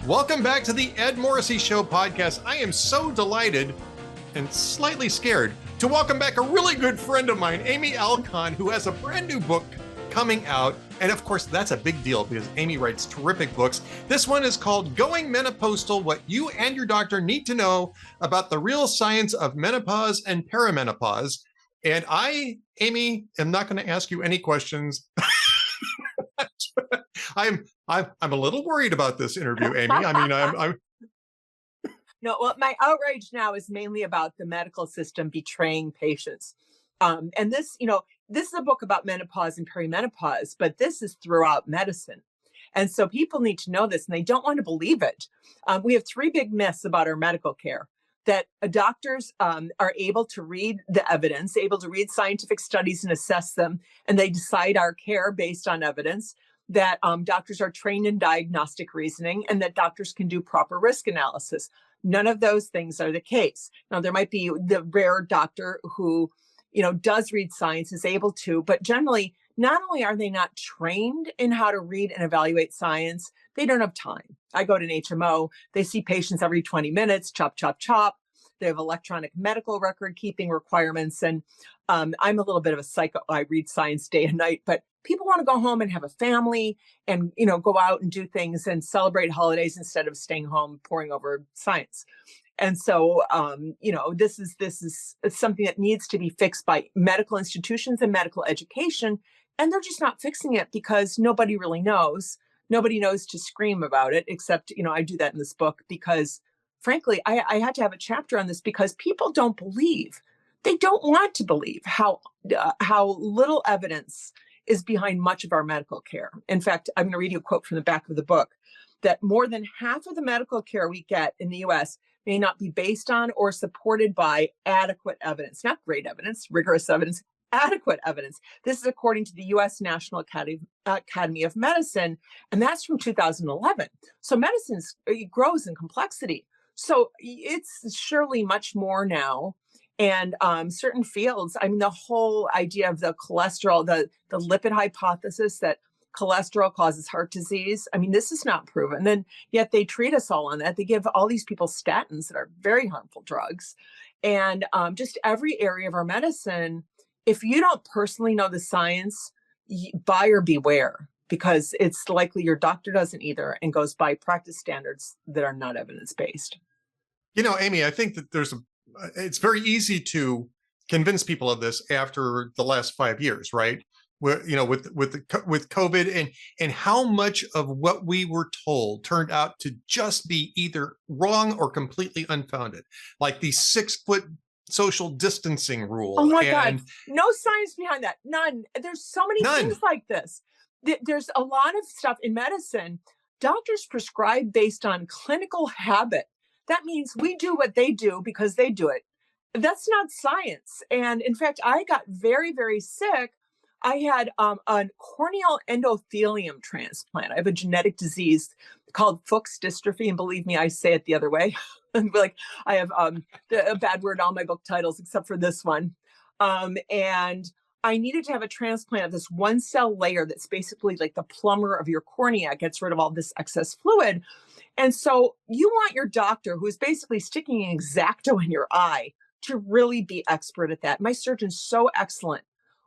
Welcome back to the Ed Morrissey Show podcast. I am so delighted and slightly scared to welcome back a really good friend of mine, Amy Alkon, who has a brand new book coming out. And of course, that's a big deal because Amy writes terrific books. This one is called Going Menopostal, What You and Your Doctor Need to Know About the Real Science of Menopause and Perimenopause. And I, Amy, am not going to ask you any questions. I'm a little worried about this interview, Amy. I mean, I'm No, well, my outrage now is mainly about the medical system betraying patients. And this is a book about menopause and perimenopause, but this is throughout medicine. And so people need to know this and they don't want to believe it. We have three big myths about our medical care: that doctors are able to read the evidence, able to read scientific studies and assess them, and they decide our care based on evidence; that doctors are trained in diagnostic reasoning, and that doctors can do proper risk analysis. None of those things are the case. Now, there might be the rare doctor who, does read science, is able to, but generally, not only are they not trained in how to read and evaluate science, they don't have time. I go to an HMO, they see patients every 20 minutes, chop, chop, chop. They have electronic medical record keeping requirements. And I'm a little bit of a psycho. I read science day and night, but people want to go home and have a family and, go out and do things and celebrate holidays instead of staying home poring over science. And so, this is something that needs to be fixed by medical institutions and medical education. And they're just not fixing it because nobody really knows. Nobody knows to scream about it, except, I do that in this book because, frankly, I had to have a chapter on this because people don't believe. They don't want to believe how little evidence is behind much of our medical care. In fact, I'm going to read you a quote from the back of the book: that more than half of the medical care we get in the US may not be based on or supported by adequate evidence, not great evidence, rigorous evidence, adequate evidence. This is according to the US National Academy of Medicine, and that's from 2011. So medicine grows in complexity. So it's surely much more now. And certain fields, I mean, the whole idea of the cholesterol, the lipid hypothesis that cholesterol causes heart disease. I mean, this is not proven. And yet they treat us all on that. They give all these people statins that are very harmful drugs. And just every area of our medicine, if you don't personally know the science, buyer beware, because it's likely your doctor doesn't either and goes by practice standards that are not evidence-based. Amy, I think that it's very easy to convince people of this after the last 5 years, right? Where, with COVID and how much of what we were told turned out to just be either wrong or completely unfounded, like the 6-foot social distancing rule. Oh my God, no science behind that. None. There's so many things like this. There's a lot of stuff in medicine. Doctors prescribe based on clinical habit. That means we do what they do because they do it. That's not science. And in fact, I got very, very sick. I had a corneal endothelium transplant. I have a genetic disease called Fuchs dystrophy. And believe me, I say it the other way. Like I have a bad word in all my book titles, except for this one. And I needed to have a transplant of this one cell layer that's basically like the plumber of your cornea. It gets rid of all this excess fluid. And so you want your doctor, who is basically sticking an X-Acto in your eye, to really be expert at that. My surgeon's so excellent.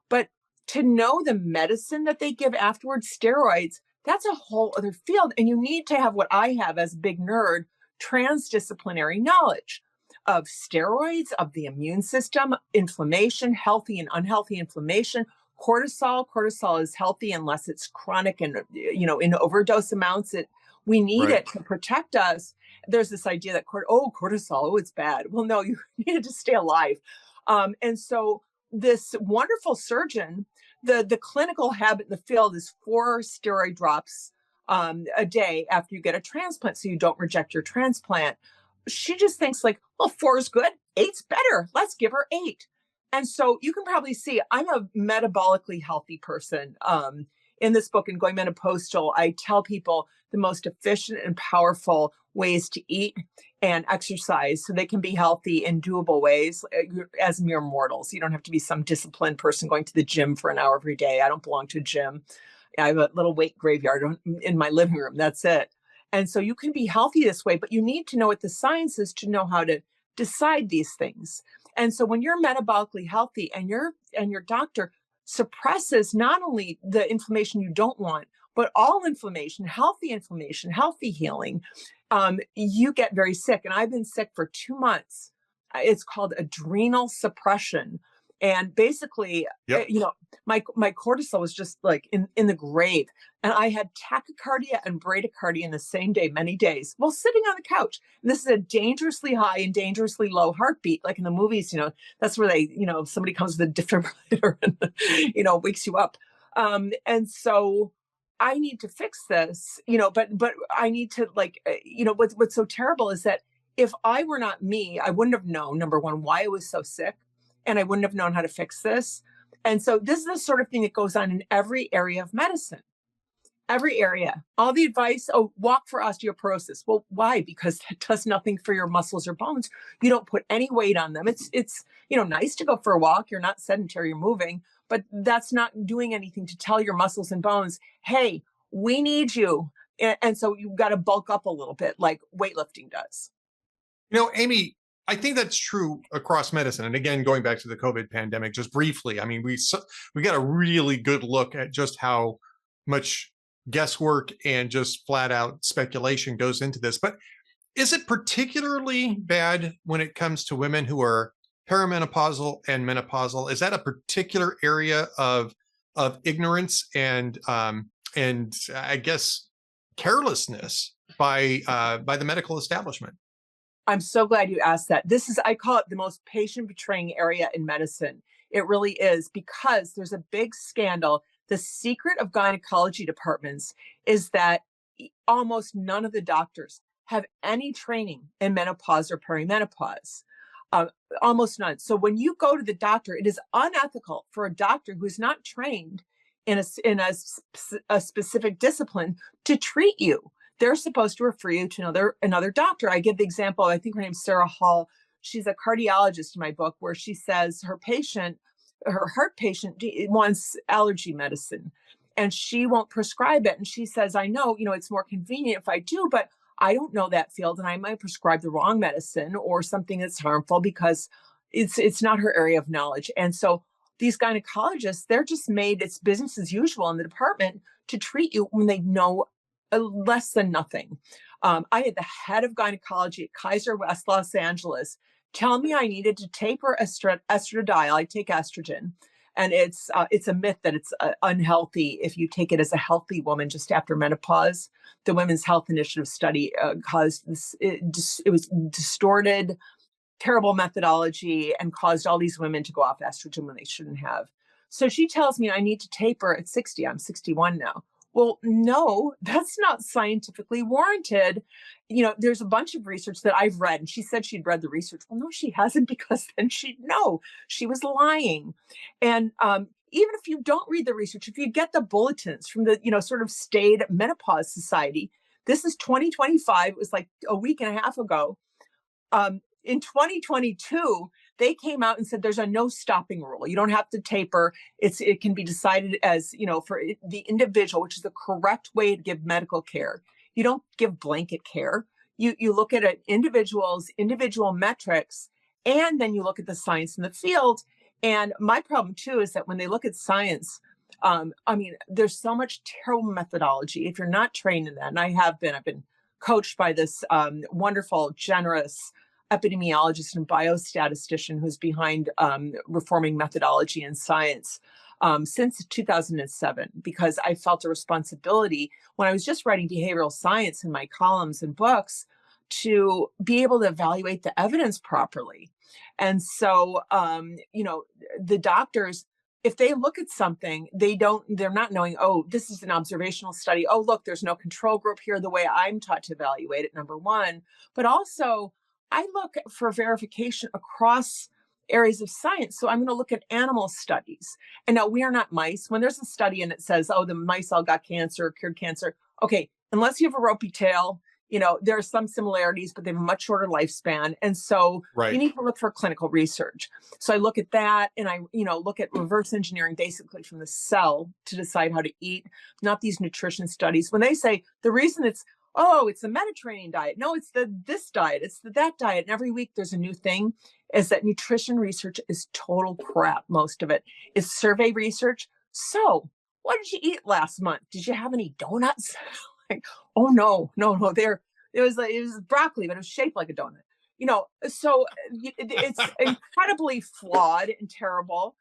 But to know the medicine that they give afterwards, steroids, that's a whole other field. And you need to have what I have as a big nerd, transdisciplinary knowledge of steroids, of the immune system, inflammation, healthy and unhealthy inflammation. Cortisol is healthy unless it's chronic and, in overdose amounts. We need it to protect us. There's this idea that cortisol, it's bad. Well, no, you need it to stay alive. And so this wonderful surgeon, the clinical habit in the field is 4 steroid drops a day after you get a transplant, so you don't reject your transplant. She just thinks like, well, 4 is good, 8's better. Let's give her 8. And so you can probably see I'm a metabolically healthy person. In this book, in Going Menopostal, I tell people the most efficient and powerful ways to eat and exercise so they can be healthy in doable ways as mere mortals. You don't have to be some disciplined person going to the gym for an hour every day. I don't belong to a gym. I have a little weight graveyard in my living room. That's it. And so you can be healthy this way, but you need to know what the science is to know how to decide these things. And so when you're metabolically healthy and your doctor suppresses not only the inflammation you don't want, but all inflammation, healthy healing, you get very sick. And I've been sick for 2 months. It's called adrenal suppression. And basically, Yep. My cortisol was just like in the grave. And I had tachycardia and bradycardia in the same day, many days, while sitting on the couch. And this is a dangerously high and dangerously low heartbeat. Like in the movies, that's where they, somebody comes with a defibrillator and, wakes you up. And so I need to fix this, but I need to what's so terrible is that if I were not me, I wouldn't have known, number one, why I was so sick, and I wouldn't have known how to fix this. And so this is the sort of thing that goes on in every area of medicine. Every area, all the advice, walk for osteoporosis. Well, why? Because that does nothing for your muscles or bones. You don't put any weight on them. It's nice to go for a walk. You're not sedentary, you're moving, but that's not doing anything to tell your muscles and bones, hey, we need you. And so you've got to bulk up a little bit like weightlifting does. Amy, I think that's true across medicine. And again, going back to the COVID pandemic, just briefly, I mean, we got a really good look at just how much guesswork and just flat out speculation goes into this. But is it particularly bad when it comes to women who are perimenopausal and menopausal? Is that a particular area of ignorance and I guess carelessness by the medical establishment? I'm so glad you asked that. I call it the most patient betraying area in medicine. It really is, because there's a big scandal. The secret of gynecology departments is that almost none of the doctors have any training in menopause or perimenopause. Almost none. So when you go to the doctor, it is unethical for a doctor who is not trained in a specific discipline to treat you. They're supposed to refer you to another doctor. I give the example, I think her name's Sarah Hall. She's a cardiologist in my book, where she says her heart patient wants allergy medicine and she won't prescribe it. And she says, I know, it's more convenient if I do, but I don't know that field and I might prescribe the wrong medicine or something that's harmful because it's not her area of knowledge. And so these gynecologists, they're just made, it's business as usual in the department to treat you when they know less than nothing. I had the head of gynecology at Kaiser West Los Angeles tell me I needed to taper estradiol. I take estrogen, and it's a myth that it's unhealthy if you take it as a healthy woman just after menopause. The Women's Health Initiative study caused this. It was distorted, terrible methodology, and caused all these women to go off estrogen when they shouldn't have. So she tells me I need to taper at 60. I'm 61 now. Well, no, that's not scientifically warranted. There's a bunch of research that I've read, and she said she'd read the research. Well, no, she hasn't, because then she'd know she was lying. And even if you don't read the research, if you get the bulletins from the, sort of staid menopause society, this is 2025. It was like a week and a half ago. In 2022, they came out and said there's a no stopping rule. You don't have to taper. It can be decided as, for the individual, which is the correct way to give medical care. You don't give blanket care. You look at an individual's individual metrics, and then you look at the science in the field. And my problem too is that when they look at science, there's so much terrible methodology if you're not trained in that. And I've been coached by this wonderful, generous epidemiologist and biostatistician who's behind reforming methodology and science since 2007, because I felt a responsibility when I was just writing behavioral science in my columns and books to be able to evaluate the evidence properly. And so, the doctors, if they look at something, they're not knowing, oh, this is an observational study. Oh, look, there's no control group here, the way I'm taught to evaluate it, number one. But also, I look for verification across areas of science. So I'm going to look at animal studies. And now we are not mice. When there's a study and it says, oh, the mice all got cancer, cured cancer. Okay, unless you have a ropey tail, there are some similarities, but they have a much shorter lifespan. And so You need to look for clinical research. So I look at that, and I, look at reverse engineering basically from the cell to decide how to eat, not these nutrition studies. When they say the reason it's oh, it's the Mediterranean diet. No, it's this diet. It's that diet. And every week there's a new thing. Is that nutrition research is total crap. Most of it is survey research. So, what did you eat last month? Did you have any donuts? Like, oh no. It was broccoli, but it was shaped like a donut. So it's incredibly flawed and terrible.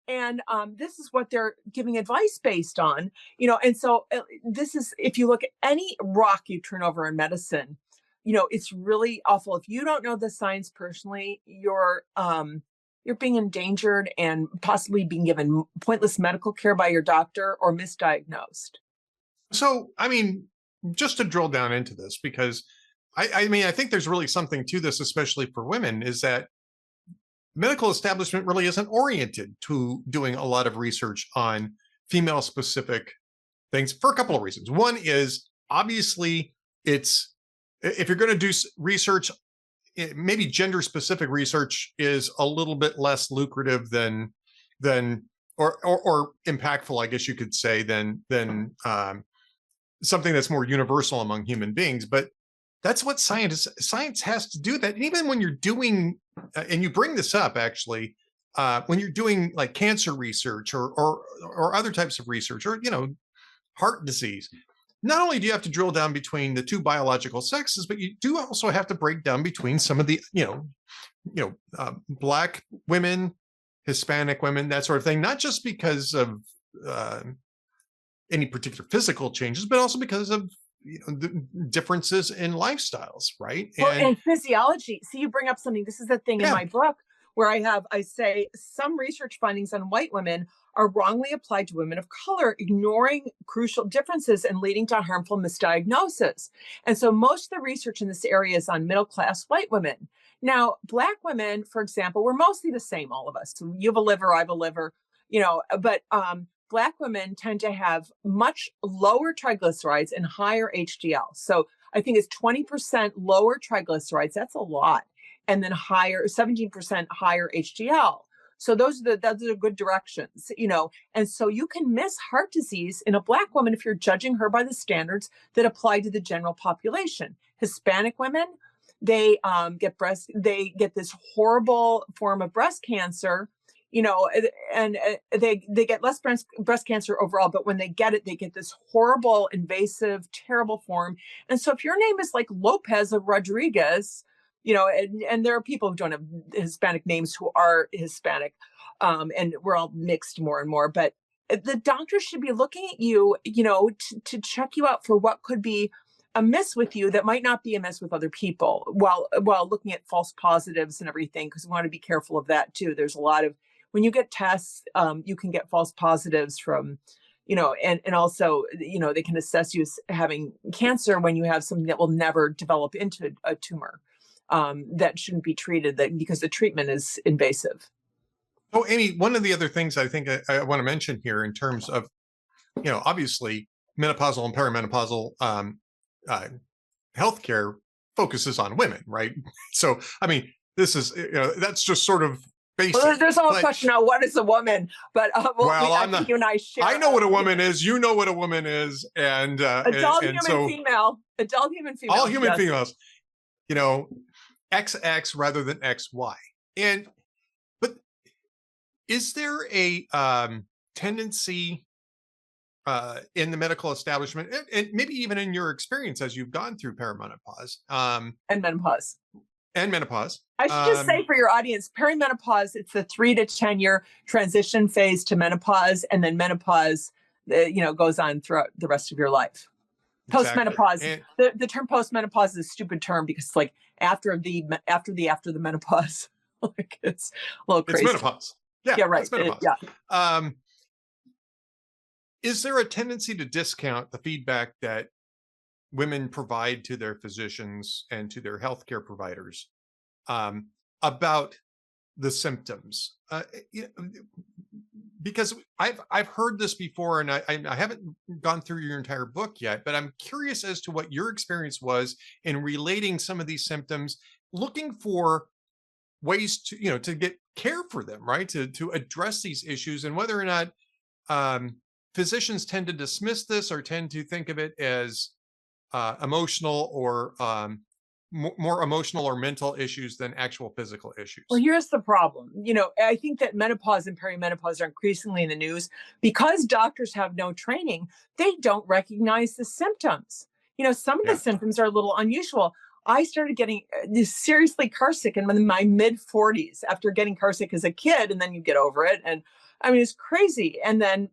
And this is what they're giving advice based on, and so this is, if you look at any rock you turn over in medicine, it's really awful. If you don't know the science personally, you're being endangered and possibly being given pointless medical care by your doctor or misdiagnosed. So, I mean, just to drill down into this, because I mean, I think there's really something to this, especially for women, is that medical establishment really isn't oriented to doing a lot of research on female specific things for a couple of reasons. One is obviously it's, if you're going to do research, maybe gender specific research is a little bit less lucrative than or impactful, I guess you could say, than something that's more universal among human beings. But that's what science has to do that. And even when you're doing, and you bring this up actually, when you're doing like cancer research or other types of research, or heart disease, not only do you have to drill down between the two biological sexes, but you do also have to break down between some of the Black women, Hispanic women, that sort of thing, not just because of any particular physical changes, but also because of the differences in lifestyles, right? And physiology. See, you bring up something. This is the thing in my book where I say some research findings on white women are wrongly applied to women of color, ignoring crucial differences and leading to harmful misdiagnosis. And so most of the research in this area is on middle-class white women. Now, Black women, for example, we're mostly the same, all of us. So you have a liver, I have a liver, but Black women tend to have much lower triglycerides and higher HDL. So I think it's 20% lower triglycerides. That's a lot. And then 17% higher HDL. So those are good directions, and so you can miss heart disease in a Black woman if you're judging her by the standards that apply to the general population. Hispanic women, they get this horrible form of breast cancer, and they get less breast cancer overall, but when they get it, they get this horrible, invasive, terrible form. And so if your name is like Lopez or Rodriguez, and there are people who don't have Hispanic names who are Hispanic, and we're all mixed more and more, but the doctor should be looking at you, to check you out for what could be amiss with you that might not be amiss with other people, while looking at false positives and everything, because we want to be careful of that too. There's a lot of, when you get tests, you can get false positives from, and also, they can assess you as having cancer when you have something that will never develop into a tumor. That shouldn't be treated because the treatment is invasive. Oh, Amy, one of the other things I think I want to mention here in terms of, obviously menopausal and perimenopausal healthcare focuses on women, right? So, I mean, this is, that's just sort of basic. Well, there's a whole question of what is a woman, but I think you and I share. I know what a woman is. You know what a woman is, and adult human female, all human females. XX rather than XY. But is there a tendency in the medical establishment, and maybe even in your experience as you've gone through perimenopause and menopause? I should just say for your audience, perimenopause, it's the 3 to 10 year transition phase to menopause, and then menopause, goes on throughout the rest of your life. Post-menopause. Exactly. The term post-menopause is a stupid term because it's like after the menopause. Like it's a little crazy. It's menopause. Yeah, right. It's menopause. Is there a tendency to discount the feedback that women provide to their physicians and to their healthcare providers about the symptoms? Because I've heard this before, and I haven't gone through your entire book yet, but I'm curious as to what your experience was in relating some of these symptoms, looking for ways to to get care for them, right? To address these issues, and whether or not physicians tend to dismiss this or tend to think of it as emotional or more emotional or mental issues than actual physical issues. Well, here's the problem. I think that menopause and perimenopause are increasingly in the news because doctors have no training. They don't recognize the symptoms. Some of the Yeah. symptoms are a little unusual. I started getting seriously carsick in my mid 40s after getting carsick as a kid, and then you get over it. And I mean, it's crazy. And then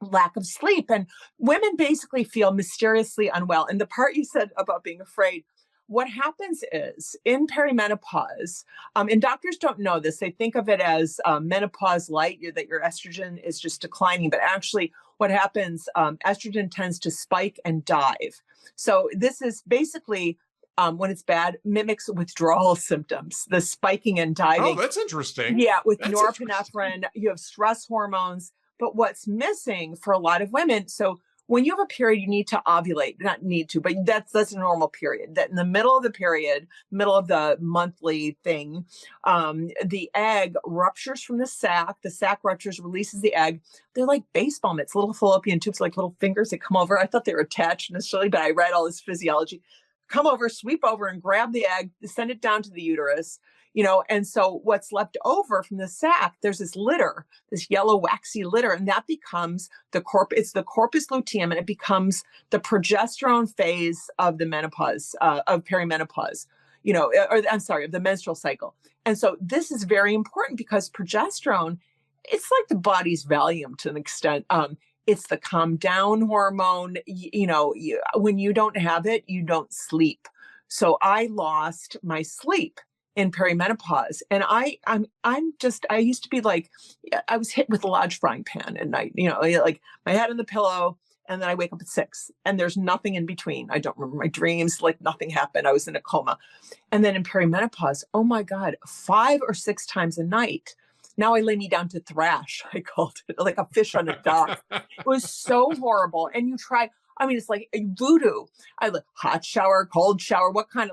lack of sleep. And women basically feel mysteriously unwell. And the part you said about being afraid, what happens is in perimenopause, and doctors don't know this, they think of it as menopause light, that your estrogen is just declining. But actually, what happens, estrogen tends to spike and dive. So this is basically, when it's bad, mimics withdrawal symptoms, the spiking and diving. Oh, that's interesting. Yeah, with That's norepinephrine, you have stress hormones. But what's missing for a lot of women, so when you have a period, you need to ovulate, not need to, but that's a normal period. That in the middle of the period, middle of the monthly thing, the egg ruptures from the sac ruptures, releases the egg. They're like baseball mitts, little fallopian tubes, like little fingers that come over. I thought they were attached initially, but I read all this physiology. Come over, sweep over and grab the egg, send it down to the uterus. And so what's left over from the sac, there's this litter, this yellow waxy litter, and that becomes it's the corpus luteum, and it becomes the progesterone phase of the menopause, of perimenopause, of the menstrual cycle. And so this is very important because progesterone, it's like the body's Valium to an extent. It's the calm down hormone. When you don't have it, you don't sleep. So I lost my sleep in perimenopause. And I used to be like, I was hit with a large frying pan at night, like my head on the pillow. And then I wake up at 6 and there's nothing in between. I don't remember my dreams, like nothing happened. I was in a coma. And then in perimenopause, oh my God, 5 or 6 times a night. Now I lay me down to thrash. I called it like a fish on a dock. It was so horrible. And you try, it's like voodoo. I like hot shower, cold shower. What can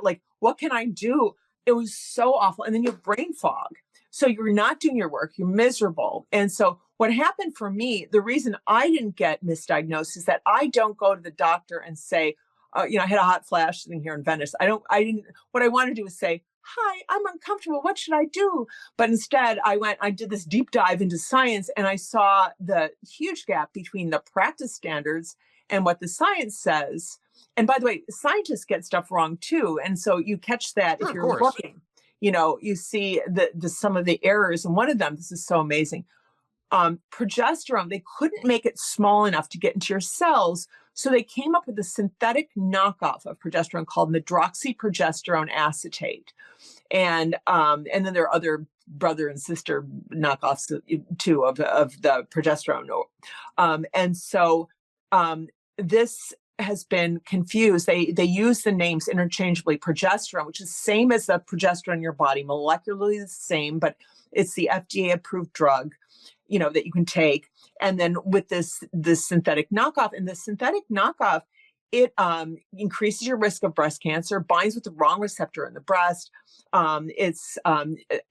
I do? It was so awful. And then you have brain fog. So you're not doing your work. You're miserable. And so what happened for me, the reason I didn't get misdiagnosed is that I don't go to the doctor and say, I had a hot flash sitting here in Venice. What I want to do is say, hi, I'm uncomfortable. What should I do? But instead I did this deep dive into science, and I saw the huge gap between the practice standards and what the science says. And by the way, scientists get stuff wrong too. And so you catch that if you're looking, you see some of the errors. And one of them, this is so amazing. Progesterone, they couldn't make it small enough to get into your cells. So they came up with a synthetic knockoff of progesterone called medroxyprogesterone acetate. And then there are other brother and sister knockoffs too of the progesterone. And so this has been confused. They use the names interchangeably. Progesterone, which is the same as the progesterone in your body, molecularly the same, but it's the FDA approved drug, that you can take. And then with this synthetic knockoff, and the synthetic knockoff, it increases your risk of breast cancer, binds with the wrong receptor in the breast. It's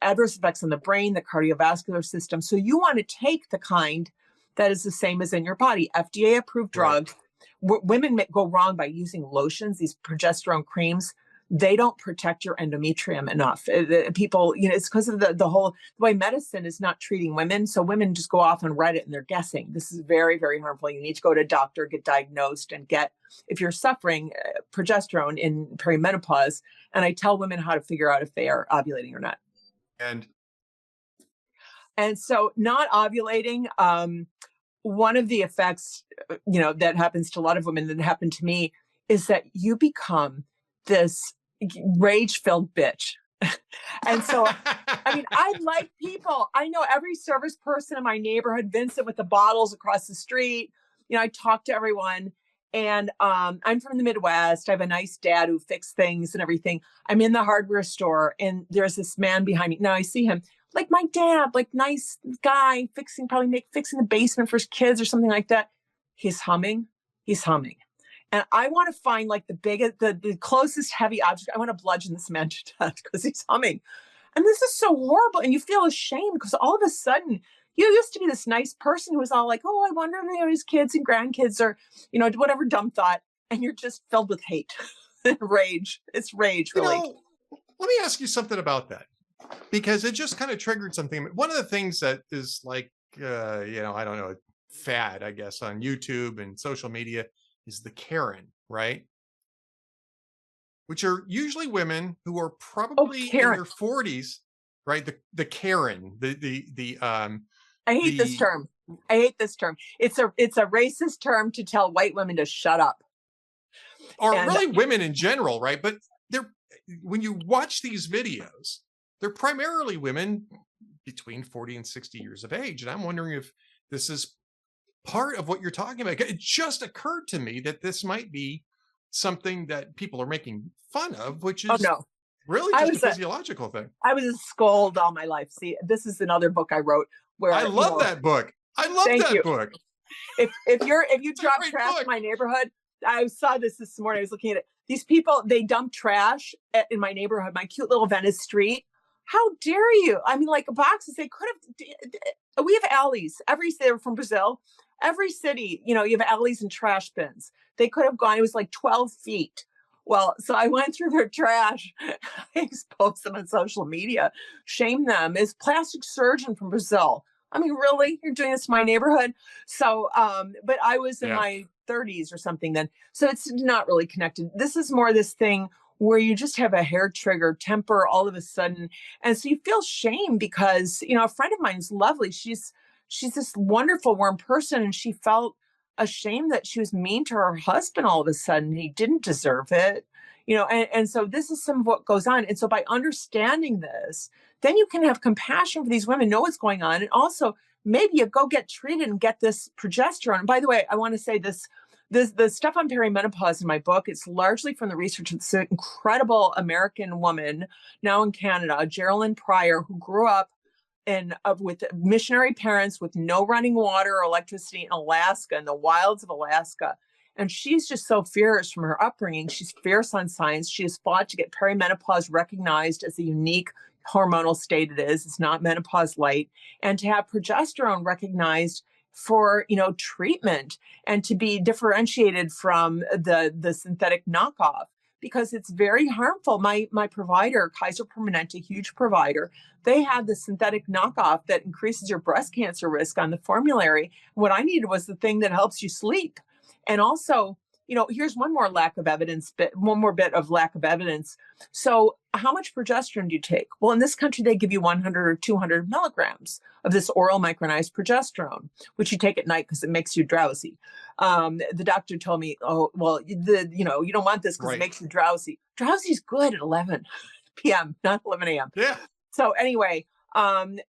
adverse effects on the brain, the cardiovascular system. So you want to take the kind that is the same as in your body, FDA approved drug. Right. Women go wrong by using lotions, these progesterone creams. They don't protect your endometrium enough. People, it's because of the way medicine is not treating women. So women just go off on Reddit and they're guessing. This is very, very harmful. You need to go to a doctor, get diagnosed, and if you're suffering progesterone in perimenopause. And I tell women how to figure out if they are ovulating or not. And so not ovulating, one of the effects, that happens to a lot of women, that happened to me, is that you become this rage-filled bitch. And so, I like people. I know every service person in my neighborhood, Vincent with the bottles across the street. I talk to everyone. And I'm from the Midwest. I have a nice dad who fixes things and everything. I'm in the hardware store, and there's this man behind me. Now I see him, like my dad, like nice guy, fixing the basement for his kids or something like that. He's humming. And I want to find like the closest heavy object. I want to bludgeon this man to death because he's humming. And this is so horrible. And you feel ashamed because all of a sudden you used to be this nice person who was all like, oh, I wonder if his kids and grandkids or, whatever dumb thought. and you're just filled with hate and rage. It's rage, You really. know, let me ask you something about that, because it just kind of triggered something. One of the things that is like, I don't know, fad, I guess, on YouTube and social media is the Karen, right? Which are usually women who are Oh, probably in Karen. their 40s, right? The Karen, I hate this the term. I hate this term. It's a racist term to tell white women to shut up. or And really women in general, right? But they're, when you watch these videos, they're primarily women between 40 and 60 years of age. And I'm wondering if this is part of what you're talking about. It just occurred to me that this might be something that people are making fun of, which oh is no, really I just a was a physiological thing. I was a scold all my life. See, this is another book I wrote where I love that book. I love thank that you. book. If you drop great trash book. in my neighborhood, I saw this morning. I was looking at it. These people, they dump trash in my neighborhood, my cute little Venice street. How dare you? I mean, like boxes. They could have. We have alleys. They're from Brazil. Every city, you have alleys and trash bins. They could have gone. It was like 12 feet. Well, so I went through their trash. I exposed them on social media, shame them. Is plastic surgeon from Brazil. I mean, really? You're doing this to my neighborhood? So, but I was in my 30s or something then. So it's not really connected. This is more this thing where you just have a hair trigger temper all of a sudden. And so you feel shame because, a friend of mine is lovely. She's this wonderful, warm person. And she felt ashamed that she was mean to her husband all of a sudden. He didn't deserve it. And so this is some of what goes on. And so by understanding this, then you can have compassion for these women, know what's going on. And also maybe you go get treated and get this progesterone. And by the way, I want to say the stuff on perimenopause in my book, it's largely from the research of this incredible American woman now in Canada, Geraldine Pryor, who grew up with missionary parents with no running water or electricity in Alaska, in the wilds of Alaska. And she's just so fierce from her upbringing. She's fierce on science. She has fought to get perimenopause recognized as a unique hormonal state it is. It's not menopause light. And to have progesterone recognized for, treatment and to be differentiated from the synthetic knockoff, because it's very harmful. My provider, Kaiser Permanente, huge provider, they had the synthetic knockoff that increases your breast cancer risk on the formulary. What I needed was the thing that helps you sleep. And also, here's one more bit of lack of evidence. So how much progesterone do you take? Well, in this country, they give you 100 or 200 milligrams of this oral micronized progesterone, which you take at night because it makes you drowsy. The doctor told me, oh, well, you don't want this because it makes you drowsy. Drowsy is good at 11 p.m., not 11 a.m. Yeah. So anyway, the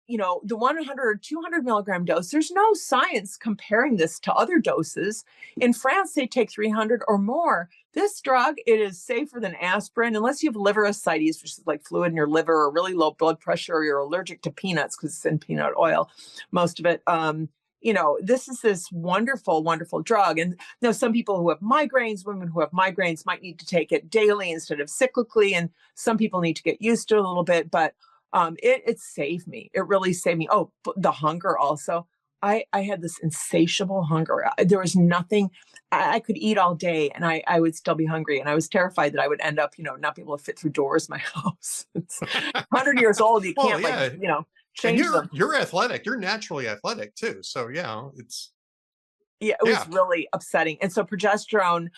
100 or 200 milligram dose, there's no science comparing this to other doses. In France, they take 300 or more. This drug, it is safer than aspirin, unless you have liver ascites, which is like fluid in your liver, or really low blood pressure, or you're allergic to peanuts because it's in peanut oil, most of it. This is this wonderful, wonderful drug. And some people who have migraines, women who have migraines might need to take it daily instead of cyclically. And some people need to get used to it a little bit, but it saved me. It really saved me. Oh, the hunger also. I had this insatiable hunger. There was nothing. I could eat all day and I would still be hungry. And I was terrified that I would end up, not be able to fit through doors in my house. It's 100 years old. You can't change them. You're athletic. You're naturally athletic too. So it's. Yeah, it was really upsetting. And so progesterone,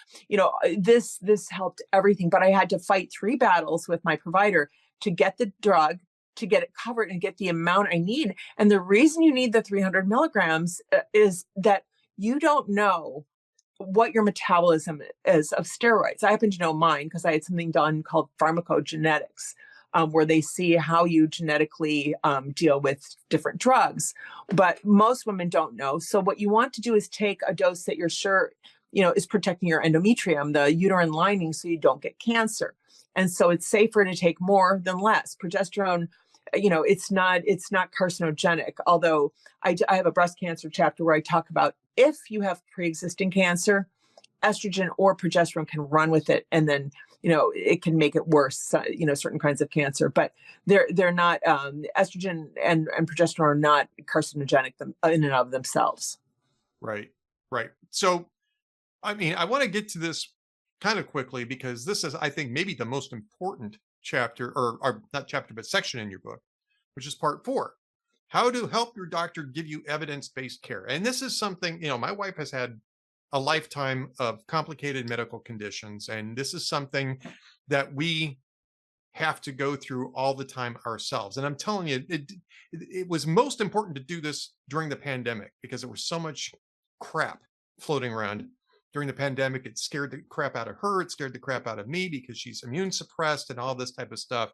this helped everything. But I had to fight 3 battles with my provider to get the drug, to get it covered and get the amount I need. And the reason you need the 300 milligrams is that you don't know what your metabolism is of steroids. I happen to know mine because I had something done called pharmacogenetics, where they see how you genetically deal with different drugs. But most women don't know. So what you want to do is take a dose that you're sure, is protecting your endometrium, the uterine lining, so you don't get cancer. And so it's safer to take more than less. Progesterone, it's not carcinogenic. Although I have a breast cancer chapter where I talk about if you have pre-existing cancer, estrogen or progesterone can run with it, and then it can make it worse. Certain kinds of cancer, but they're not. Estrogen and progesterone are not carcinogenic in and of themselves. Right. So, I mean, I want to get to this kind of quickly, because this is, I think, maybe the most important chapter, or not chapter, but section in your book, which is part 4. How to help your doctor give you evidence-based care. And this is something, my wife has had a lifetime of complicated medical conditions. And this is something that we have to go through all the time ourselves. And I'm telling you, it was most important to do this during the pandemic, because there was so much crap floating around during the pandemic. It scared the crap out of her. It scared the crap out of me, because she's immune suppressed and all this type of stuff.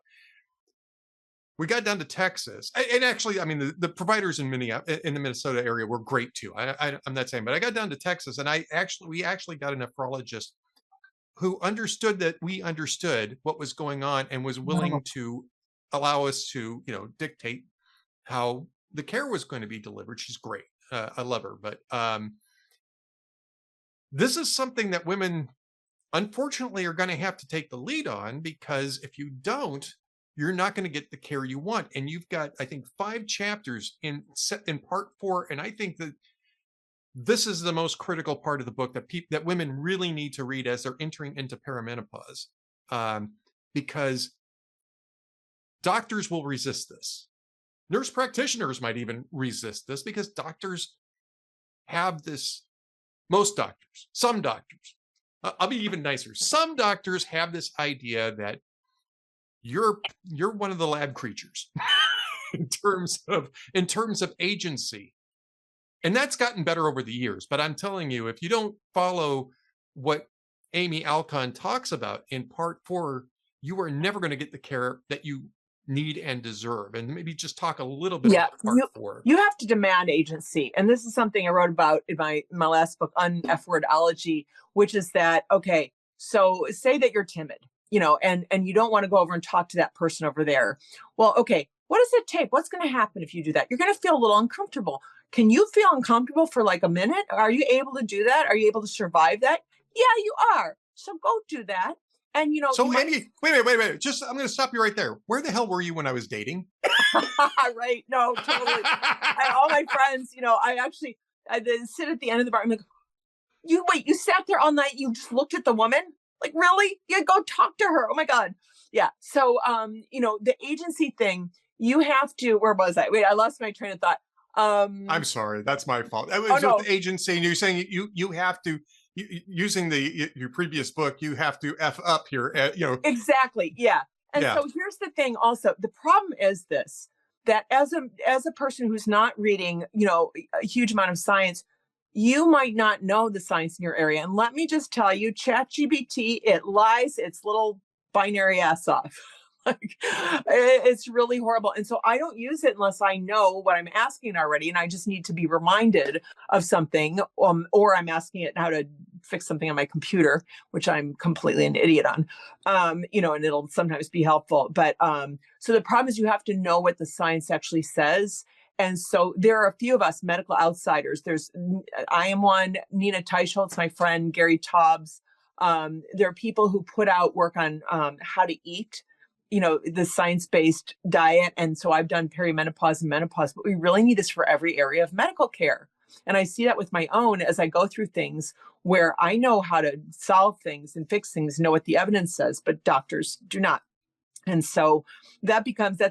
We got down to Texas, and actually, I mean, the providers in Minneapolis, in the Minnesota area, were great too. I'm not saying, but I got down to Texas, and we actually got a nephrologist who understood that we understood what was going on, and was willing to allow us to, dictate how the care was going to be delivered. She's great. I love her, but this is something that women, unfortunately, are going to have to take the lead on, because if you don't, you're not going to get the care you want. And you've got, I think, 5 chapters in part 4. And I think that this is the most critical part of the book that women really need to read as they're entering into perimenopause, because doctors will resist this. Nurse practitioners might even resist this, because doctors have this, some doctors, I'll be even nicer. Some doctors have this idea that you're one of the lab creatures in terms of agency. And that's gotten better over the years. But I'm telling you, if you don't follow what Amy Alkon talks about in part 4, you are never going to get the care that you need and deserve. And maybe just talk a little bit about part 4. You have to demand agency. And this is something I wrote about in my last book, Un-F-Wordology, which is that, okay, so say that you're timid, and you don't want to go over and talk to that person over there. Well, okay, what does it take? What's going to happen if you do that? You're going to feel a little uncomfortable. Can you feel uncomfortable for like a minute? Are you able to do that? Are you able to survive that? Yeah, you are. So go do that. And so Amy, wait. Just, I'm going to stop you right there. Where the hell were you when I was dating? Right. No, totally. All my friends, I sit at the end of the bar. I'm like, you sat there all night. You just looked at the woman. Like, really? Yeah, go talk to her. Oh my God. Yeah. So, the agency thing, you have to, where was I? Wait, I lost my train of thought. I'm sorry. That's my fault. It was with the agency, and you're saying you have to, using your previous book, you have to F up here. Exactly. Yeah. And so here's the thing also, the problem is this, that as a person who's not reading, a huge amount of science, you might not know the science in your area. And let me just tell you, ChatGPT, it lies its little binary ass off. Like, it's really horrible. And so I don't use it unless I know what I'm asking already. And I just need to be reminded of something, or I'm asking it how to fix something on my computer, which I'm completely an idiot on, and it'll sometimes be helpful. But so the problem is you have to know what the science actually says. And so there are a few of us medical outsiders. I am one, Nina Teicholz, my friend, Gary Taubes. There are people who put out work on how to eat, the science-based diet. And so I've done perimenopause and menopause, but we really need this for every area of medical care. And I see that with my own as I go through things where I know how to solve things and fix things, know what the evidence says, but doctors do not. And so that's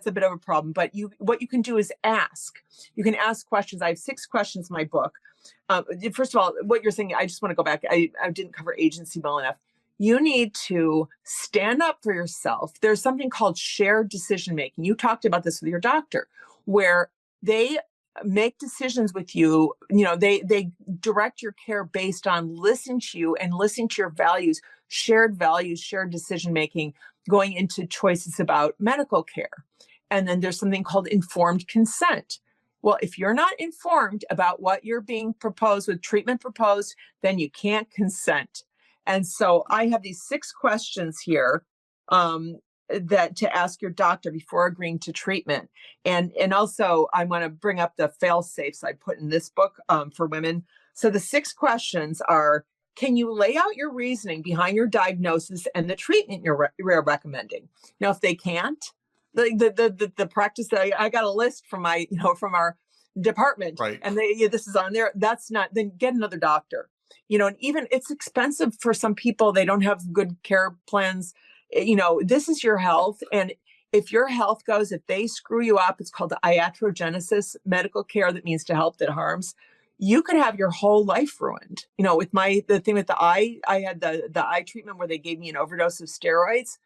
a bit of a problem. But what you can do is ask. You can ask questions. I have 6 questions in my book. First of all, what you're saying, I just want to go back. I didn't cover agency well enough. You need to stand up for yourself. There's something called shared decision making. You talked about this with your doctor, where they make decisions with you. They direct your care based on listening to you and listening to your values, shared decision making, going into choices about medical care. And then there's something called informed consent. Well, if you're not informed about what you're being proposed with treatment proposed, then you can't consent. And so I have these 6 questions here that to ask your doctor before agreeing to treatment. And also I want to bring up the fail safes I put in this book for women. So the 6 questions are, can you lay out your reasoning behind your diagnosis and the treatment you're recommending? Now, if they can't, the practice that I got a list from from our department, right, and this is on there. That's not, then get another doctor. And even it's expensive for some people. They don't have good care plans. This is your health. And if your health goes, if they screw you up, it's called iatrogenesis, medical care that means to help that harms. You could have your whole life ruined. With the thing with the eye, I had the eye treatment where they gave me an overdose of steroids.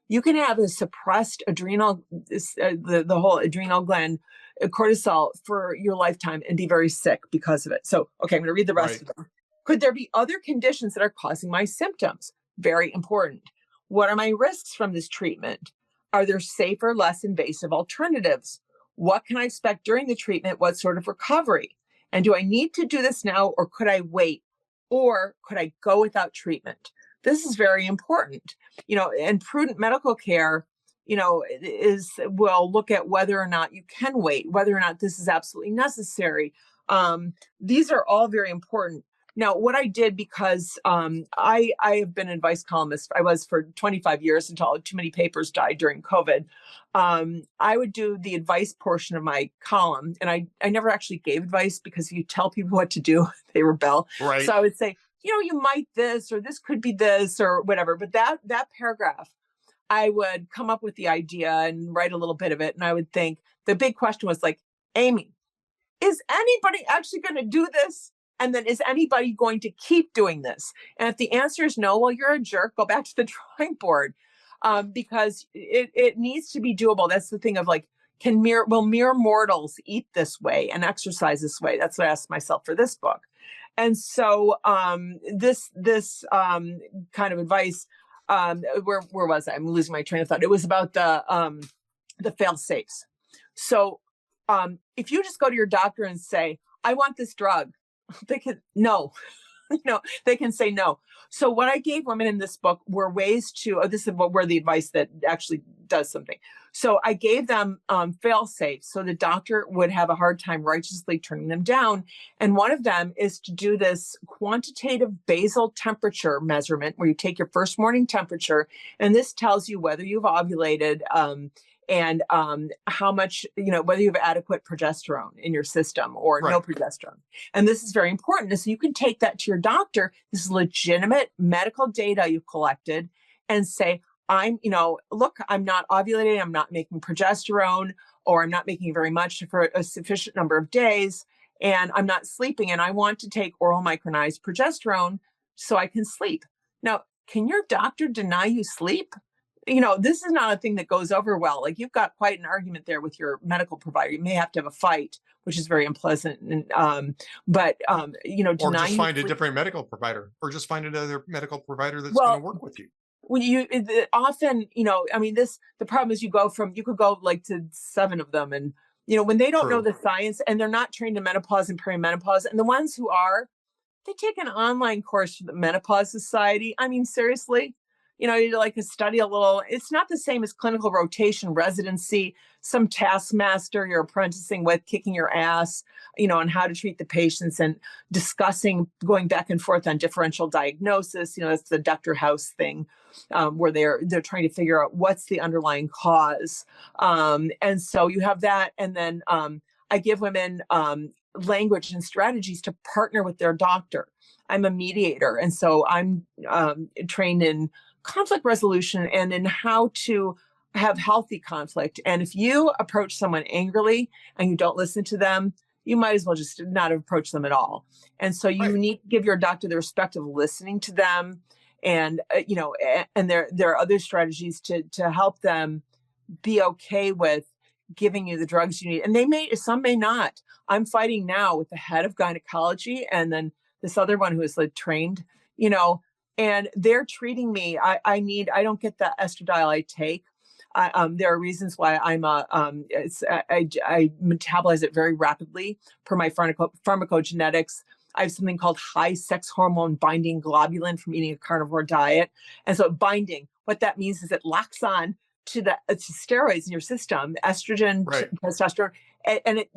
You can have a suppressed adrenal, the whole adrenal gland, cortisol for your lifetime and be very sick because of it. So, okay, I'm going to read the rest of them. Could there be other conditions that are causing my symptoms? Very important. What are my risks from this treatment? Are there safer, less invasive alternatives? What can I expect during the treatment? What sort of recovery? And do I need to do this now, or could I wait? Or could I go without treatment? This is very important. And prudent medical care, will look at whether or not you can wait, whether or not this is absolutely necessary. These are all very important. Now, what I did, because I have been an advice columnist, I was for 25 years until too many papers died during COVID. I would do the advice portion of my column, and I never actually gave advice, because if you tell people what to do, they rebel. Right. So I would say, you might this, or this could be this, or whatever. But that paragraph, I would come up with the idea and write a little bit of it. And I would think the big question was like, Amy, is anybody actually going to do this? And then is anybody going to keep doing this? And if the answer is no, well, you're a jerk. Go back to the drawing board, because it needs to be doable. That's the thing of like, will mere mortals eat this way and exercise this way? That's what I asked myself for this book. And so this kind of advice, where was I? I'm losing my train of thought. It was about the fail safes. So if you just go to your doctor and say, I want this drug, they can no. They can say no. So what I gave women in this book were ways to, this is where the advice that actually does something. So I gave them fail safes, so the doctor would have a hard time righteously turning them down. And one of them is to do this quantitative basal temperature measurement, where you take your first morning temperature, and this tells you whether you've ovulated, and how much, whether you have adequate progesterone in your system or no progesterone. And this is very important. So you can take that to your doctor. This is legitimate medical data you've collected, and say, look, I'm not ovulating, I'm not making progesterone, or I'm not making very much for a sufficient number of days, and I'm not sleeping, and I want to take oral micronized progesterone so I can sleep. Now, can your doctor deny you sleep? This is not a thing that goes over well. Like, you've got quite an argument there with your medical provider. You may have to have a fight, which is very unpleasant. And, but or just find a different medical provider, or just find another medical provider that's going to work with you. When you often, the problem is you could go like to 7 of them. And, when they don't know the science, and they're not trained in menopause and perimenopause, and the ones who are, they take an online course for the Menopause Society. I mean, seriously. You like to study a little. It's not the same as clinical rotation, residency, some taskmaster you're apprenticing with, kicking your ass, on how to treat the patients, and discussing, going back and forth on differential diagnosis. That's the Dr. House thing, where they're trying to figure out what's the underlying cause. And so you have that. And then I give women language and strategies to partner with their doctor. I'm a mediator. And so I'm trained in conflict resolution and in how to have healthy conflict. And if you approach someone angrily and you don't listen to them, you might as well just not approach them at all. And so you need to give your doctor the respect of listening to them. And, and there are other strategies to help them be okay with giving you the drugs you need. And some may not. I'm fighting now with the head of gynecology, and then this other one who is trained, and they're treating me. I don't get the estradiol I take. There are reasons why I metabolize it very rapidly per my pharmacogenetics. I have something called high sex hormone binding globulin from eating a carnivore diet. And so binding, what that means is it locks on to steroids in your system, estrogen, testosterone, and it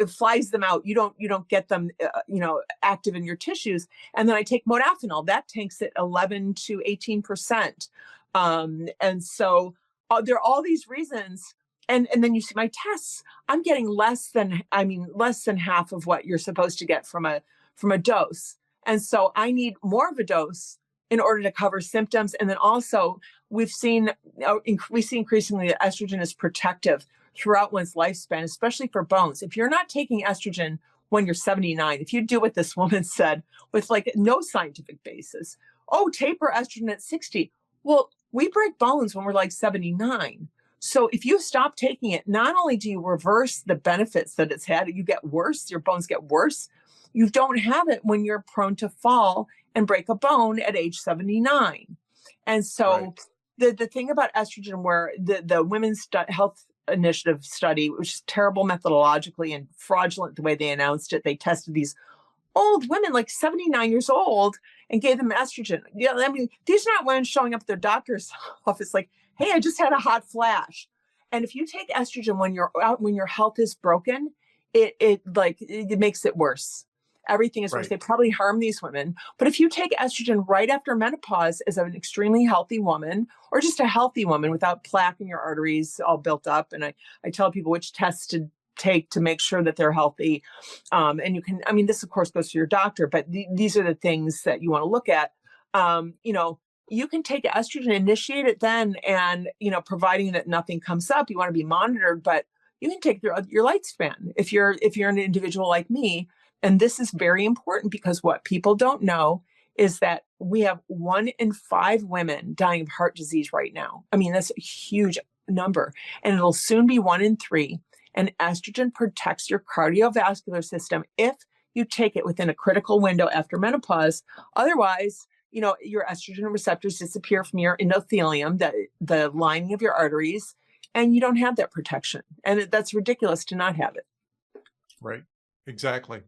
flies them out. You don't get them, active in your tissues. And then I take modafinil, that tanks it 11 to 18%. And so there are all these reasons. And then you see my tests, I'm getting less than half of what you're supposed to get from a dose. And so I need more of a dose in order to cover symptoms. And then also we see increasingly that estrogen is protective throughout one's lifespan, especially for bones. If you're not taking estrogen when you're 79, if you do what this woman said with like no scientific basis, oh, taper estrogen at 60. Well, we break bones when we're like 79. So if you stop taking it, not only do you reverse the benefits that it's had, you get worse, your bones get worse, you don't have it when you're prone to fall and break a bone at age 79. And so the thing about estrogen, where the Women's Health Initiative study, which is terrible methodologically and fraudulent the way they announced it, they tested these old women, like 79 years old, and gave them estrogen. Yeah, I mean, these are not women showing up at their doctor's office like, hey, I just had a hot flash. And if you take estrogen when you're out, when your health is broken, it makes it worse. Everything is worse. They probably harm these women. But if you take estrogen right after menopause as an extremely healthy woman, or just a healthy woman without plaque in your arteries all built up, and I tell people which tests to take to make sure that they're healthy. And you can, I mean, this of course goes to your doctor, but these are the things that you want to look at. You can take estrogen, initiate it then, and, providing that nothing comes up, you want to be monitored, but you can take your lifespan if you're an individual like me. And this is very important, because what people don't know is that we have 1 in 5 women dying of heart disease right now. I mean, that's a huge number, and it'll soon be 1 in 3. And estrogen protects your cardiovascular system if you take it within a critical window after menopause. Otherwise, your estrogen receptors disappear from your endothelium, the lining of your arteries, and you don't have that protection. And that's ridiculous to not have it. Right. Exactly.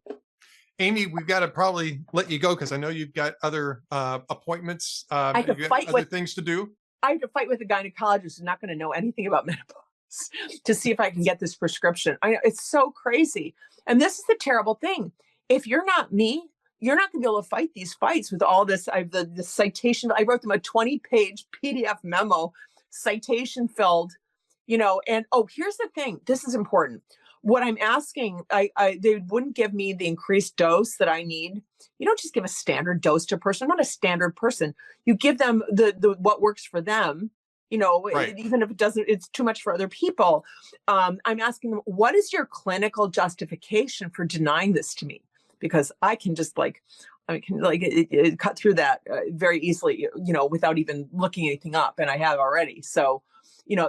Amy, we've got to probably let you go, because I know you've got other appointments. I have to fight with things to do. I have to fight with a gynecologist who's not going to know anything about menopause to see if I can get this prescription. I know, it's so crazy. And this is the terrible thing. If you're not me, you're not going to be able to fight these fights with all this. I have the citation. I wrote them a 20-page PDF memo, citation filled, and here's the thing. This is important. What I'm asking, they wouldn't give me the increased dose that I need. You don't just give a standard dose to a person. I'm not a standard person. You give them the what works for them. Even if it's too much for other people. I'm asking them, what is your clinical justification for denying this to me? Because I can just cut through that very easily, without even looking anything up, and I have already. So,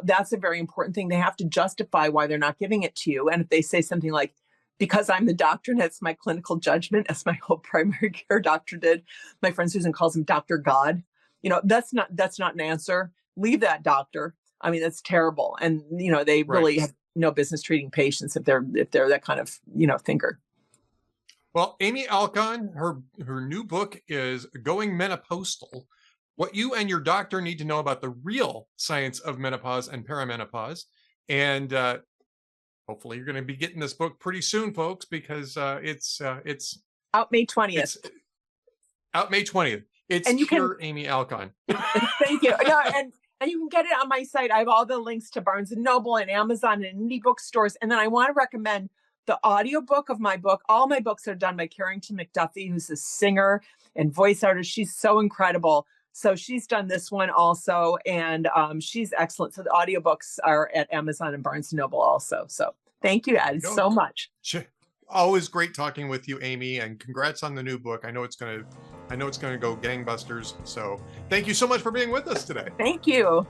that's a very important thing. They have to justify why they're not giving it to you. And if they say something like, because I'm the doctor and it's my clinical judgment, as my whole primary care doctor did, my friend Susan calls him Dr. God. That's not an answer. Leave that doctor. I mean, that's terrible. And, they really have no business treating patients if they're that kind of, thinker. Well, Amy Alkon, her new book is Going Menopostal: What You and Your Doctor Need to Know About the Real Science of Menopause and Perimenopause. And hopefully you're going to be getting this book pretty soon, folks, because it's out May 20th. It's out May 20th. It's Amy Alkon. Thank you. And you can get it on my site. I have all the links to Barnes & Noble and Amazon and indie bookstores. And then I want to recommend the audiobook of my book. All my books are done by Carrington McDuffie, who's a singer and voice artist. She's so incredible. So she's done this one also, and she's excellent. So the audiobooks are at Amazon and Barnes & Noble also. So thank you, Ed, so much. Sure. Always great talking with you, Amy, and congrats on the new book. I know it's going to go gangbusters. So thank you so much for being with us today. Thank you.